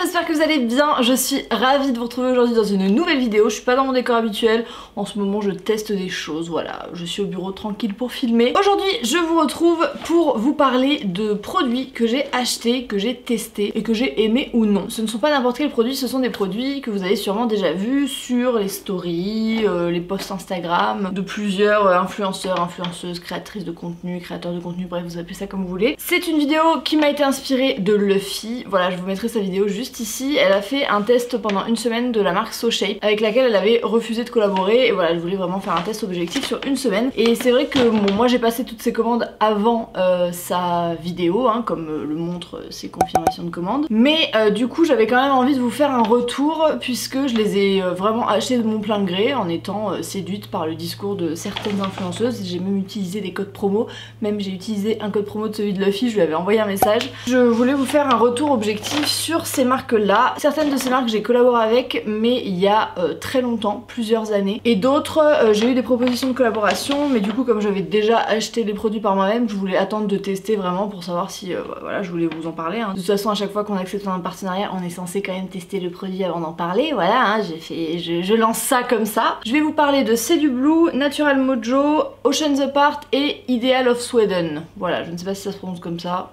j'espère que vous allez bien, je suis ravie de vous retrouver aujourd'hui dans une nouvelle vidéo. Je suis pas dans mon décor habituel, en ce moment je teste des choses, voilà, je suis au bureau tranquille pour filmer. Aujourd'hui je vous retrouve pour vous parler de produits que j'ai achetés, que j'ai testés et que j'ai aimé ou non. Ce ne sont pas n'importe quels produits, ce sont des produits que vous avez sûrement déjà vus sur les stories, les posts Instagram de plusieurs influenceurs, influenceuses, créatrices de contenu, créateurs de contenu, bref vous appelez ça comme vous voulez. C'est une vidéo qui m'a été inspirée de Luffy, voilà je vous mettrai sa vidéo juste ici. Elle a fait un test pendant une semaine de la marque SoShape avec laquelle elle avait refusé de collaborer et voilà je voulais vraiment faire un test objectif sur une semaine. Et c'est vrai que bon, moi j'ai passé toutes ces commandes avant sa vidéo hein, comme le montrent ses confirmations de commandes, mais du coup j'avais quand même envie de vous faire un retour puisque je les ai vraiment achetées de mon plein gré en étant séduite par le discours de certaines influenceuses. J'ai même utilisé des codes promo, même j'ai utilisé un code promo de celui de Luffy, je lui avais envoyé un message. Je voulais vous faire un retour objectif sur ces marques là. Certaines de ces marques j'ai collaboré avec mais il y a très longtemps, plusieurs années, et d'autres j'ai eu des propositions de collaboration mais du coup comme j'avais déjà acheté les produits par moi-même je voulais attendre de tester vraiment pour savoir si voilà je voulais vous en parler hein. De toute façon à chaque fois qu'on accepte un partenariat on est censé quand même tester le produit avant d'en parler, voilà hein, je lance ça comme ça. Je vais vous parler de C'est du Blue, Natural Mojo, Oceans Apart et Ideal of Sweden. Voilà, je ne sais pas si ça se prononce comme ça.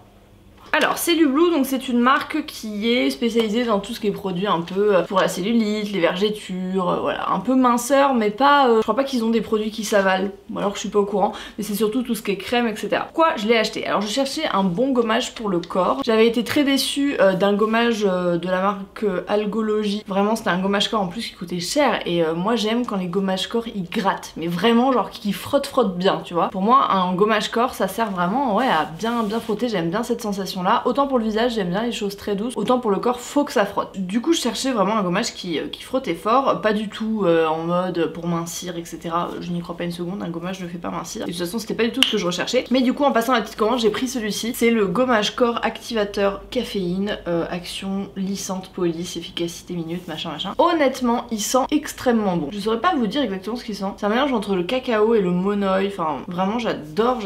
Alors C'est du Blue, donc c'est une marque qui est spécialisée dans tout ce qui est produit un peu pour la cellulite, les vergetures, voilà, un peu minceur mais pas, je crois pas qu'ils ont des produits qui s'avalent, ou alors que je suis pas au courant, mais c'est surtout tout ce qui est crème etc. Pourquoi je l'ai acheté? Alors je cherchais un bon gommage pour le corps, j'avais été très déçue d'un gommage de la marque Algologie, vraiment c'était un gommage corps en plus qui coûtait cher et moi j'aime quand les gommages corps ils grattent, mais vraiment genre qui frottent bien tu vois. Pour moi un gommage corps ça sert vraiment ouais, à bien frotter, j'aime bien cette sensation là. Autant pour le visage j'aime bien les choses très douces, autant pour le corps faut que ça frotte. Du coup je cherchais vraiment un gommage qui frottait fort, pas du tout en mode pour mincir etc. Je n'y crois pas une seconde, un gommage ne fait pas mincir. Et de toute façon c'était pas du tout ce que je recherchais. Mais du coup en passant la petite commande j'ai pris celui-ci. C'est le gommage corps activateur caféine, action lissante, police, efficacité minute, machin. Honnêtement il sent extrêmement bon. Je saurais pas vous dire exactement ce qu'il sent. C'est un mélange entre le cacao et le monoï, enfin vraiment j'adore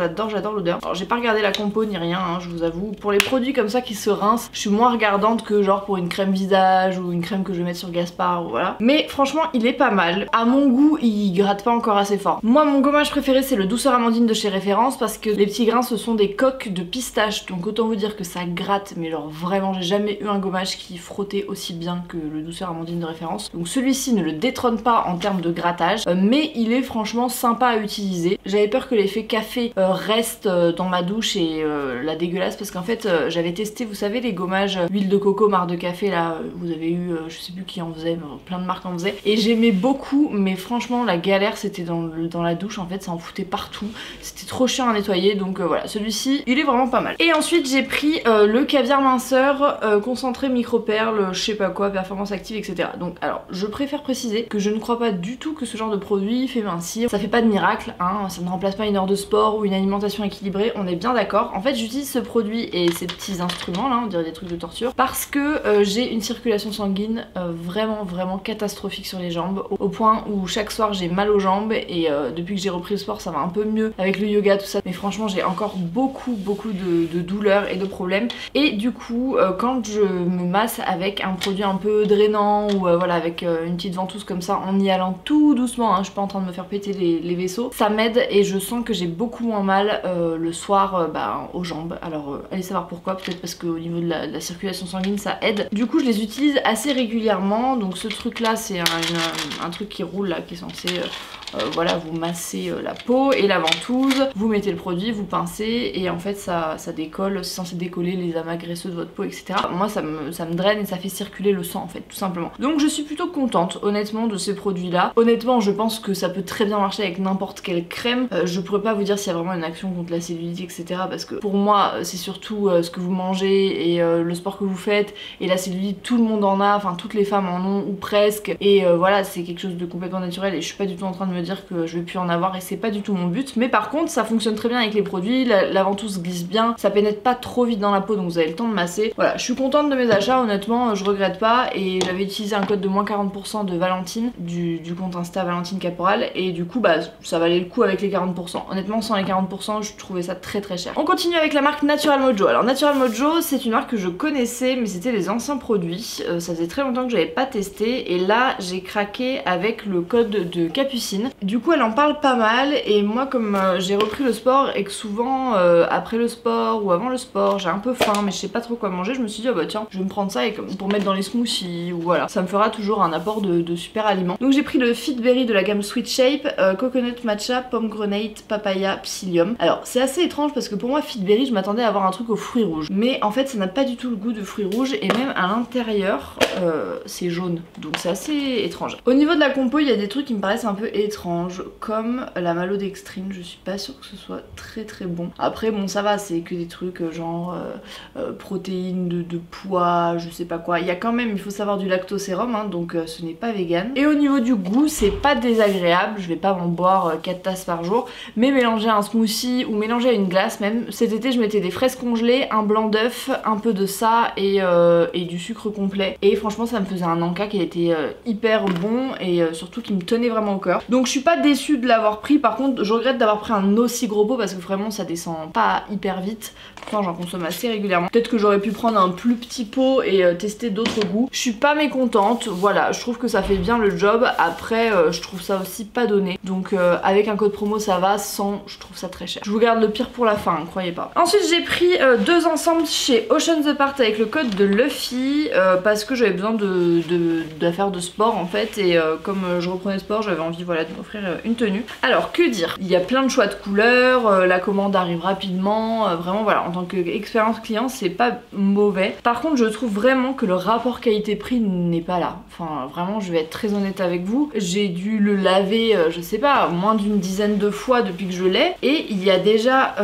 l'odeur. Alors j'ai pas regardé la compo ni rien hein, je vous avoue. Pour les produits comme ça qui se rincent, je suis moins regardante que genre pour une crème visage ou une crème que je vais mettre sur Gaspard ou voilà. Mais franchement il est pas mal. À mon goût il gratte pas encore assez fort. Moi mon gommage préféré c'est le douceur amandine de chez Référence parce que les petits grains ce sont des coques de pistache, donc autant vous dire que ça gratte mais genre vraiment j'ai jamais eu un gommage qui frottait aussi bien que le douceur amandine de Référence. Donc celui-ci ne le détrône pas en termes de grattage mais il est franchement sympa à utiliser. J'avais peur que l'effet café reste dans ma douche et la dégueulasse parce qu'en fait j'avais testé vous savez les gommages huile de coco, marc de café là, vous avez eu je sais plus qui en faisait, plein de marques en faisaient et j'aimais beaucoup mais franchement la galère c'était dans la douche en fait, ça en foutait partout, c'était trop chiant à nettoyer donc voilà celui-ci il est vraiment pas mal. Et ensuite j'ai pris le caviar minceur concentré micro-perles, je sais pas quoi, performance active etc. Donc alors je préfère préciser que je ne crois pas du tout que ce genre de produit fait mincir, ça fait pas de miracle hein, ça ne remplace pas une heure de sport ou une alimentation équilibrée, on est bien d'accord. En fait j'utilise ce produit et ces petits instruments là, on dirait des trucs de torture, parce que j'ai une circulation sanguine vraiment catastrophique sur les jambes, au point où chaque soir j'ai mal aux jambes et depuis que j'ai repris le sport ça va un peu mieux avec le yoga tout ça, mais franchement j'ai encore beaucoup de douleurs et de problèmes et du coup quand je me masse avec un produit un peu drainant ou voilà avec une petite ventouse comme ça en y allant tout doucement hein, je suis pas en train de me faire péter les vaisseaux, ça m'aide et je sens que j'ai beaucoup moins mal le soir aux jambes. Alors allez savoir pourquoi, peut-être parce qu'au niveau de la circulation sanguine ça aide. Du coup je les utilise assez régulièrement, donc ce truc là c'est un truc qui roule là qui est censé voilà vous massez la peau et la ventouse, vous mettez le produit, vous pincez et en fait ça décolle, c'est censé décoller les amas graisseux de votre peau etc. Moi ça me draine et ça fait circuler le sang en fait tout simplement. Donc je suis plutôt contente honnêtement de ces produits là. Honnêtement je pense que ça peut très bien marcher avec n'importe quelle crème. Je pourrais pas vous dire s'il y a vraiment une action contre la cellulite etc. parce que pour moi c'est surtout ce que vous mangez et le sport que vous faites, et la cellulite tout le monde en a, enfin toutes les femmes en ont ou presque, et voilà c'est quelque chose de complètement naturel et je suis pas du tout en train de me dire que je vais plus en avoir et c'est pas du tout mon but. Mais par contre ça fonctionne très bien avec les produits, la ventouse glisse bien, ça pénètre pas trop vite dans la peau donc vous avez le temps de masser. Voilà, je suis contente de mes achats, honnêtement je regrette pas et j'avais utilisé un code de moins 40% de Valentine du compte Insta Valentine Caporal et du coup bah ça valait le coup avec les 40%. Honnêtement sans les 40% je trouvais ça très très cher. On continue avec la marque Natural Mojo. Alors Natural Mojo c'est une marque que je connaissais mais c'était les anciens produits, ça faisait très longtemps que j'avais pas testé et là j'ai craqué avec le code de Capucine. Du coup elle en parle pas mal et moi comme j'ai repris le sport et que souvent après le sport ou avant le sport j'ai un peu faim mais je sais pas trop quoi manger, je me suis dit oh bah tiens je vais me prendre ça et pour mettre dans les smoothies ou voilà, ça me fera toujours un apport de super aliments. Donc j'ai pris le Fit Berry de la gamme Sweet Shape, coconut matcha, pomegranate, papaya, psyllium. Alors c'est assez étrange parce que pour moi Fit Berry je m'attendais à avoir un truc aux fruits rouges mais en fait ça n'a pas du tout le goût de fruits rouges et même à l'intérieur c'est jaune donc c'est assez étrange. Au niveau de la compo il y a des trucs qui me paraissent un peu étranges comme la maltodextrine, je suis pas sûre que ce soit très très bon. Après bon ça va, c'est que des trucs genre protéines de poids, je sais pas quoi. Il y a quand même, il faut savoir, du lactosérum hein, donc ce n'est pas vegan. Et au niveau du goût c'est pas désagréable, je vais pas m'en boire 4 tasses par jour, mais mélanger un smoothie ou mélanger à une glace même. Cet été je mettais des fraises congelées, un blanc d'œuf, un peu de ça et du sucre complet et franchement ça me faisait un encas qui était hyper bon et surtout qui me tenait vraiment au cœur. Donc je suis pas déçue de l'avoir pris, par contre je regrette d'avoir pris un aussi gros pot parce que vraiment ça descend pas hyper vite. Pourtant j'en consomme assez régulièrement. Peut-être que j'aurais pu prendre un plus petit pot et tester d'autres goûts. Je suis pas mécontente, voilà, je trouve que ça fait bien le job. Après je trouve ça aussi pas donné. Donc avec un code promo ça va, sans je trouve ça très cher. Je vous garde le pire pour la fin, hein, croyez pas. Ensuite j'ai pris deux ensembles chez Oceans Apart avec le code de Luffy parce que j'avais besoin d'affaires de sport en fait et comme je reprenais sport j'avais envie voilà de m'offrir une tenue. Alors que dire, il y a plein de choix de couleurs, la commande arrive rapidement, vraiment voilà en tant qu'expérience client c'est pas mauvais. Par contre je trouve vraiment que le rapport qualité-prix n'est pas là. Enfin vraiment je vais être très honnête avec vous, j'ai dû le laver je sais pas moins d'une dizaine de fois depuis que je l'ai et il y a déjà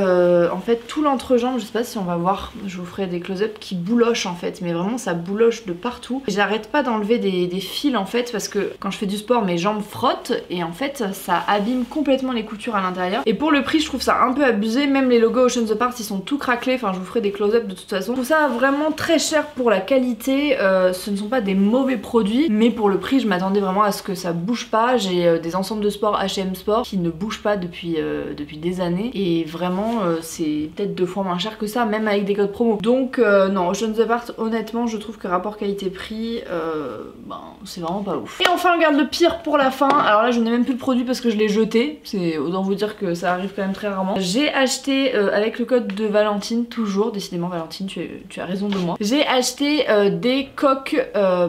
en fait tout l'entrejambe, je sais pas si on va voir, je vous ferai des close-up qui bouloche en fait, mais vraiment ça bouloche de partout. J'arrête pas d'enlever des fils en fait parce que quand je fais du sport mes jambes frottent et en fait ça abîme complètement les coutures à l'intérieur et pour le prix je trouve ça un peu abusé. Même les logos Oceans Apart ils sont tout craquelés, enfin je vous ferai des close-up de toute façon. Je trouve ça vraiment très cher pour la qualité, ce ne sont pas des mauvais produits mais pour le prix je m'attendais vraiment à ce que ça bouge pas. J'ai des ensembles de sport H&M Sport qui ne bougent pas depuis des années et vraiment c'est peut-être 2 fois moins cher que ça même avec des codes promo. Donc non, Oceans Apart honnêtement je trouve que rapport qualité-prix ben, c'est vraiment pas ouf. Et enfin on garde le pire pour la fin. Alors là je n'ai même plus le produit parce que je l'ai jeté, c'est autant vous dire que ça arrive quand même très rarement. J'ai acheté avec le code de Valentine, toujours décidément Valentine tu as raison de moi, j'ai acheté des coques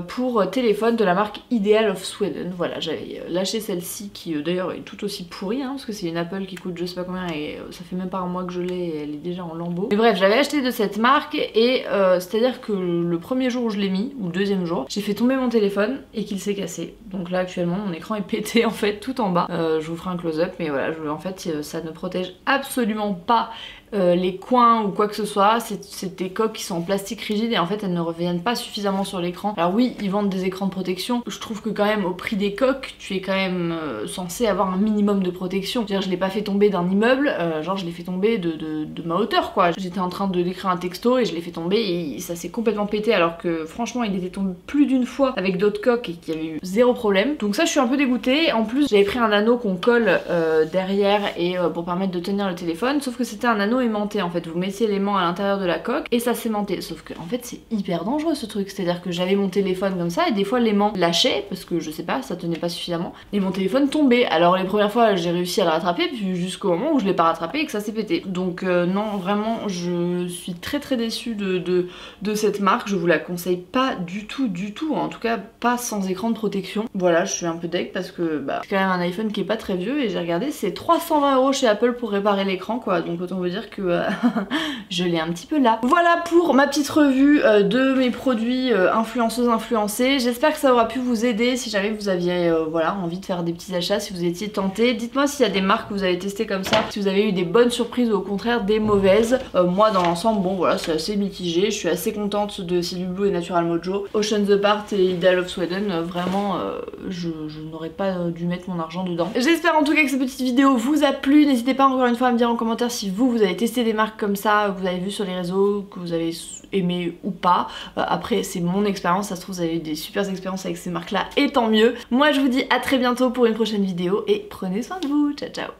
pour téléphone de la marque Ideal of Sweden. Voilà, j'avais lâché celle-ci qui d'ailleurs est tout aussi pourrie hein, parce que c'est une Apple qui coûte je sais pas combien et ça fait même pas un mois que je l'ai et elle est déjà en lambeaux. Mais bref, j'avais acheté de cette marque et c'est à dire que le premier jour où je l'ai mis, ou le deuxième jour, j'ai fait tomber mon téléphone et qu'il s'est cassé. Donc là actuellement mon écran est pété en fait tout en bas. Je vous ferai un close-up mais voilà, en fait ça ne protège absolument pas les coins ou quoi que ce soit. C'est des coques qui sont en plastique rigide et en fait elles ne reviennent pas suffisamment sur l'écran. Alors oui ils vendent des écrans de protection, je trouve que quand même au prix des coques tu es quand même censé avoir un minimum de protection. Je veux dire, je l'ai pas fait tomber d'un immeuble, genre je l'ai fait tomber de ma hauteur quoi. J'étais en train de d'écrire un texto et je l'ai fait tomber et ça s'est complètement pété alors que franchement il était tombé plus d'une fois avec d'autres coques et qu'il y avait eu zéro problème. Donc ça je suis un peu dégoûtée. En plus j'avais pris un anneau qu'on colle derrière et pour permettre de tenir le téléphone, sauf que c'était un anneau aimanté en fait, vous mettiez l'aimant à l'intérieur de la coque et ça s'aimantait, sauf que en fait c'est hyper dangereux ce truc, c'est à dire que j'avais mon téléphone comme ça et des fois l'aimant lâchait parce que je sais pas, ça tenait pas suffisamment et mon téléphone tombait. Alors les premières fois j'ai réussi à le rattraper puis jusqu'au moment où je l'ai pas rattrapé et que ça s'est pété. Donc non vraiment je suis très déçue de cette marque, je vous la conseille pas du tout, en tout cas pas sans écran de protection. Voilà, je suis un peu deg parce que bah c'est quand même un iPhone qui est pas très vieux et j'ai regardé c'est 320 € chez Apple pour réparer l'écran quoi, donc autant vous dire que je l'ai un petit peu là. Voilà pour ma petite revue de mes produits influenceuses influencés. J'espère que ça aura pu vous aider si jamais vous aviez voilà, envie de faire des petits achats, si vous étiez tenté. Dites-moi s'il y a des marques que vous avez testées comme ça, si vous avez eu des bonnes surprises ou au contraire des mauvaises. Moi dans l'ensemble, bon voilà, c'est assez mitigé. Je suis assez contente de Silly Blue et Natural Mojo. Ocean's Apart et Ideal of Sweden, vraiment je n'aurais pas dû mettre mon argent dedans. J'espère en tout cas que cette petite vidéo vous a plu. N'hésitez pas encore une fois à me dire en commentaire si vous avez testé des marques comme ça, que vous avez vu sur les réseaux, que vous avez aimé ou pas. Après c'est mon expérience, ça se trouve vous avez eu des super expériences avec ces marques là et tant mieux. Moi je vous dis à très bientôt pour une prochaine vidéo et prenez soin de vous, ciao ciao.